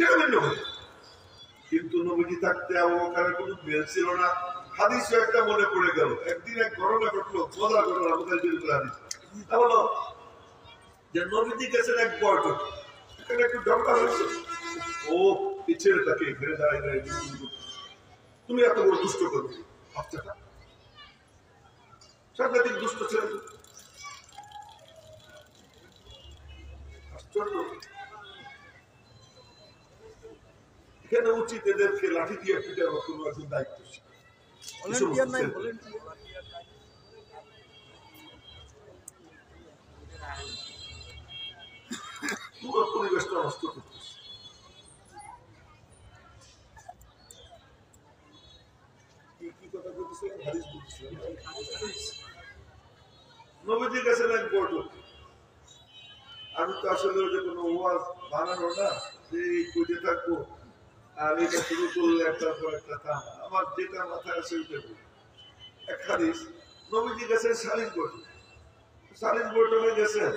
সেটা ভিন্ন কথা। কিন্তু নবীজি থাকতে আবু বকরের কোনো মেল ছিল না। হাদিসও একটা মনে পড়ে গেল, একদিন এক ঘটনা ঘটলো, মজা ঘটনা, আমাদের হাদিস তা হলো যে নবীজি গেছেন এক বৈঠক, এখানে একটু ঝগড়া হয়েছে। ও এই ছেলেটাকে ঘিরে দাঁড়ায় দাঁড়িয়ে তুমি এত বড় দুষ্ট করবে, বাচ্চাটা সাংঘাতিক দুষ্ট ছেলে। আশ্চর্য, এখানে উচিত এদেরকে লাঠি দিয়ে পিটার কোনো একজন দায়িত্ব পুরো পরিবেশটা নষ্ট করতেছে। কি কথা বলতেছিলাম? হাদিস বলতেছিলাম। নবীজি গেছেন এক বৈঠক। আমি তো আসলে ওই যে কোনো ওয়াজ বানানো না, যে কইতে থাকবো আর এটা শুরু করলে একটার পর একটা কাম, আমার যেটা মাথায় আছে ওইটা বলি। এক হাদিস, নবীজি গেছেন সালিস বৈঠক। সালিস বৈঠকে গেছেন,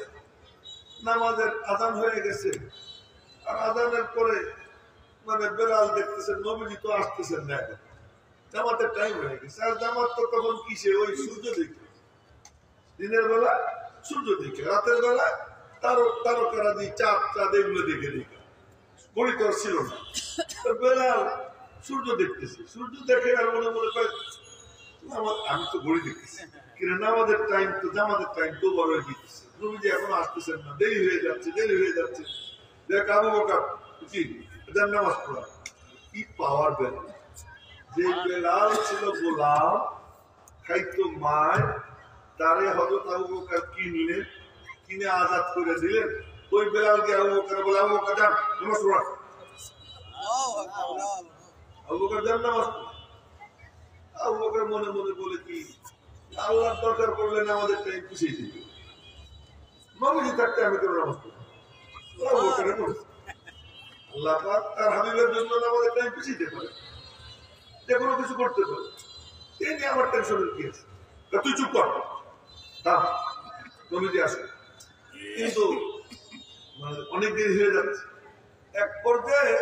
নামাজের আযান হয়ে গেছে, আর আযানের পরে মানে বেলাল দেখতেছেন নবীজি তো আসতেছেন না, এখন জামাতের টাইম হয়ে গেছে। আর জামাত তো তখন কিসে, ওই সূর্য দেখে, দিনের বেলা সূর্য দেখে, রাতের বেলা তারকারা দিয়ে চাঁদ এগুলো দেখে দেখে গড়ি তো ছিল না। বেলাল সূর্য দেখতেছে, সূর্য দেখে আর মনে মনে করে আমি তো ঘড়ি দেখতেছি, কিনা নামাজের টাইম তো, জামাতের টাইম তো বড় হয়ে গেছে, নবীজি এখন আসতেছেন না, দেরি হয়ে যাচ্ছে, দেরি হয়ে যাচ্ছে। দেখ আবু বকর কি নামাজ পড়া, কি পাওয়ার বেলাল! যে বেলাল ছিল গোলাম, খাইতো মায়, তারে হযরত আবু বকর কিনে আজাদ করে দিলেন। ওই বেলালকে আবু বকর বলে, আবু বকর যান নামাজ পড়া। আবু বকর যান নামাজ পড়া। আবু বকর মনে মনে বলে কি, আল্লাহর দরকার পড়লে আমাদের টাইম পিছিয়ে দিবে, নবীজি থাকতে আমি কেন নামাজ পড়ব? আবু বকরের পড়েছে, আল্লাহ পাক তার হাবিবের জন্য আমাদের টাইম পিছিয়ে দিতে পারে, যে কোনো কিছু করতে পারে। এই নিয়ে আমার টেনশনের কি আছে? তুই চুপ কর, নবীজি আসে। কিন্তু অনেক দেরি হয়ে যাচ্ছে। এক পর্যায়ে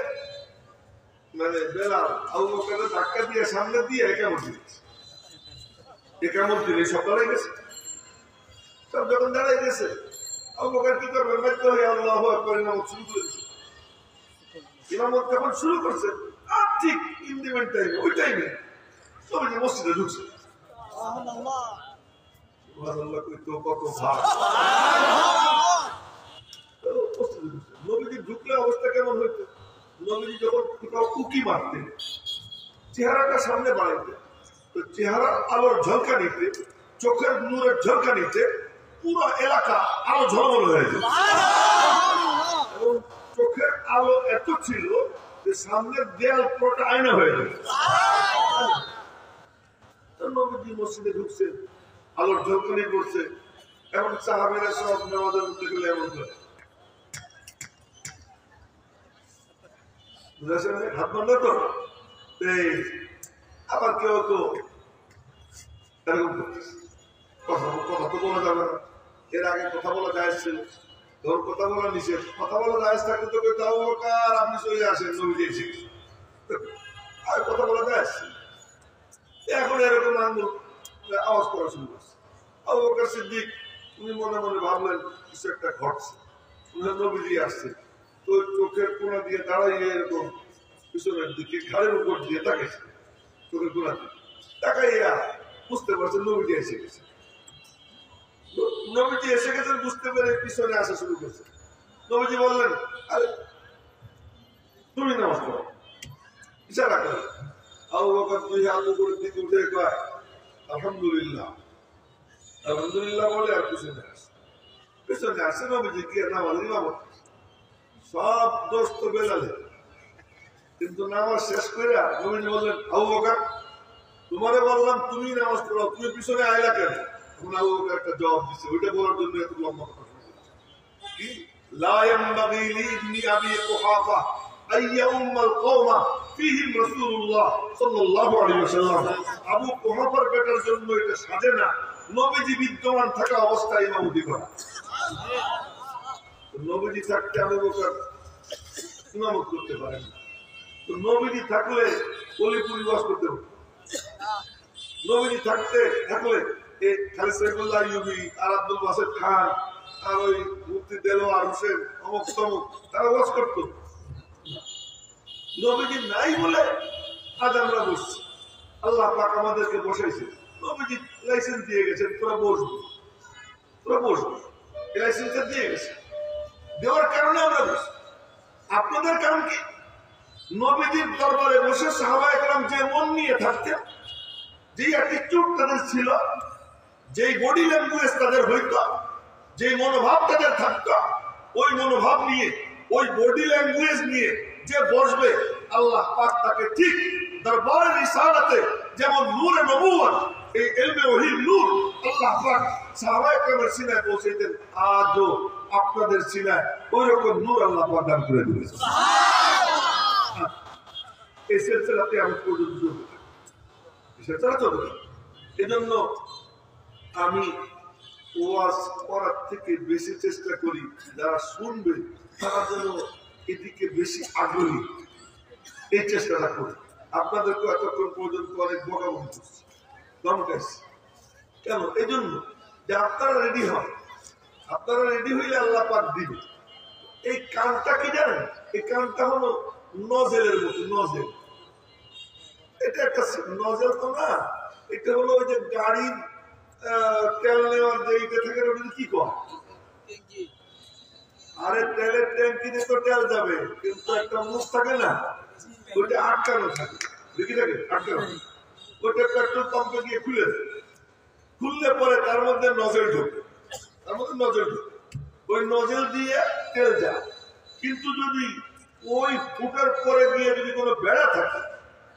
মানে বেলাল আবু বকরের ধাক্কা দিয়ে সামনে দিয়ে একামত দিয়েছে। একামত দিলে সকালে গেছে, সব যখন দাঁড়াই গেছে, আবু বকর কি করবে, বাধ্য হয়ে আল্লাহু আকবার ইমামত শুরু করে দিয়েছে। ইমামত যখন শুরু করছে, আর ঠিক ইন্ডিমেন্ট টাইমে, ওই টাইমে নবীজি মসজিদে ঢুকছে। নবীজি ঢুকলে অবস্থা কেমন হইতো? নবীজি যখন উকি মারতেন, চেহারাটা সামনে বাড়াইতেন, তো চেহারার আলোর ঝলকানিতে, চোখের নূরের ঝলকানিতে পুরো এলাকা আলো ঝলমল হয়ে যেত। এবং চোখের আলো এত ছিল যে সামনের দেয়াল পুরোটা আয়না হয়ে যেত। নবীজি মসজিদে ঢুকছেন, আলোর ঝলকানি করছে, এবং সাহাবীরা সব নামাজের মধ্যে গেলে এমন করে হাত বন্ধ তো, আবার কেউ কেউ এরকম করতেছে। কথা তো বলা যাবে না, এর আগে কথা বলা জায়েজ ছিল, ধর কথা বলা নিষেধ। কথা বলা জায়েজ থাকলে তো আবু বকর আপনি চলে আসেন, নবীজি এসে গেছে, আর কথা বলা জায়েজ ছিল। এখন এরকম আঙ্গুল আওয়াজ করা শুরু করছে। আবু বকর সিদ্দিক উনি মনে মনে ভাবলেন কিছু একটা ঘটছে, নবীজি আসছে, তো চোখের কোণা দিয়ে দাঁড়াইয়ে এরকম পিছনের দিকে ঘাড়ের উপর দিয়ে তাকাইছে, চোখের কোণা দিয়ে তাকাইয়া বুঝতে পারছেন নবীজি এসে গেছে। নবীজি এসে গেছেন বুঝতে পেরে পিছনে আসা শুরু করছে। নবীজি বললেন, আরে তুমি নামাজ পড়ো, ইশারা করে। আবু বকর দুই হাত উপরের দিকে উঠে কয় আলহামদুলিল্লাহ, আলহামদুলিল্লাহ বলে আর পিছনে আসে নবীজি গিয়ে নামাজের ইমামত। সব দোষ তো বেলালের, কিন্তু নামাজ শেষ করে নবীজি বললেন, আবু বকর তোমারে বললাম তুমি নামাজ পড়ো, তুমি পিছনে আইলা কেন? তখন আবু বকর একটা জবাব দিচ্ছে, ওইটা বলার জন্য এত লম্বা কথা কি, লা ইয়ানবাগি লিবনি আবি কুহাফা আইয়াউমাল কওমা ফীহিম রাসূলুল্লাহ সাল্লাল্লাহু আলাইহি ওয়াসাল্লাম। আবু কুহাফার বেটার জন্য এটা সাজে না নবীজি বিদ্যমান থাকা অবস্থায় ইমামতি করা। নবীজি থাকতে আবু বকর ইমামত করতে পারেন না। তো নবীজি থাকলে অলিপুরি ওয়াজ করতে হবে। নবীজি থাকলে এই খালিদ সাইফুল্লাহ আইয়ুবী আর আব্দুল বাসেদ খান আর ওই মুফতি দেলোয়ার হোসেন অমুক তমুক তারা ওয়াজ করতো। নবীজি নাই বলে আজ আমরা বসছি। আল্লাহ পাক আমাদেরকে বসাইছে, নবীজি লাইসেন্স দিয়ে গেছেন, তোরা বসবো এই লাইসেন্সটা দিয়ে গেছে, দেওয়ার কারণে আমরা বসি। আপনাদের কারণ কি? নবীজির দরবারে বসে সাহাবায়ে কেরাম যে মন নিয়ে থাকতেন, যে অ্যাটিটিউড তাদের ছিল, যেই বডি ল্যাঙ্গুয়েজ তাদের হইত, যেই মনোভাব তাদের থাকতো, ওই মনোভাব নিয়ে ওই বডি ল্যাঙ্গুয়েজ নিয়ে যে বসবে আল্লাহ পাক তাকে ঠিক দরবারে রিসালাতে যেমন নূরে নবুয়ত এই ইলমে ওহীর নূর আল্লাহ পাক সাহাবায়ে কেরামের সিনায় পৌঁছাইতেন, আজও আপনাদের সিনায় ওই রকম নূর আল্লাহ পাক দান করে দিবেন। সুবহানাল্লাহ। এই সিলসিলাতে আমি পর্যন্ত চলতে থাকি, সেটা চলবে। এজন্য আমি ওয়াজ করার থেকে বেশি চেষ্টা করি যারা শুনবে তারা যেন এদিকে বেশি আগ্রহী, এই চেষ্টাটা করি। আপনাদেরকে এতক্ষণ পর্যন্ত অনেক বকাবকি করছি, দমকাইছি কেন? এই জন্য যে আপনারা রেডি হন। আপনারা রেডি হইলে আল্লাহ পাক দিবে। এই কানটা কি জানেন? এই কানটা হলো নজেলের মতো। নজেল এটা একটা নজেল তো না, এটা হলো ওই যে গাড়ির তেল নেওয়ার যে ইটা থাকে ওটা কি কয়? আরে তেলের ট্যাঙ্কিতে তো তেল যাবে, কিন্তু একটা মুখ থাকে না, ওইটা আটকানো থাকে, দেখি থাকে আটকানো। ওইটা পেট্রোল পাম্পে গিয়ে খুললে পরে তার মধ্যে নজেল ঢোকে, ওই নজেল দিয়ে তেল যায়। কিন্তু যদি ওই ফুটার পরে গিয়ে যদি কোনো বেড়া থাকে,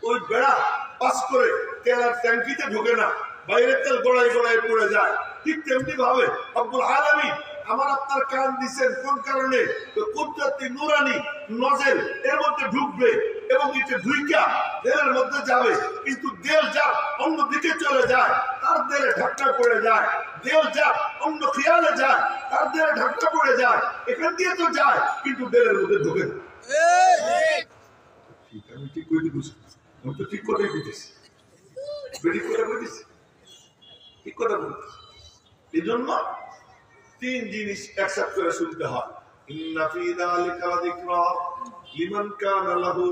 ওই বেড়া পাস করে তেল আর ট্যাঙ্কিতে ঢোকে না, বাইরে তেল গড়াই পড়ে যায়। ঠিক তেমনি ভাবে রব্বুল আলামিন আমার আপনার কান দিচ্ছেন কোন কারণে? কুদরতি নূরানি নজেল এর মধ্যে ঢুকবে এবং এটা ঢুইকা দেহের মধ্যে যাবে, কিন্তু দেহ যা অন্য দিকে চলে যায় তার দেহে ঢাকনা পড়ে যায়, দেহ যা অন্য খেয়ালে যায় তার দেহে ঢাকনা পড়ে যায়। এখান দিয়ে তো যায় কিন্তু দেহের মধ্যে ঢোকে না। ঠিক, আমি ঠিক করে দিচ্ছি, আমি তো ঠিক কথাই বুঝেছি, ঠিক কথা বলতেছি। এই জন্য তিন জিনিস একসাথে করে শুনতে হয়। ইন্না ফি যালিকা যিকরা লিমান কানা লাহু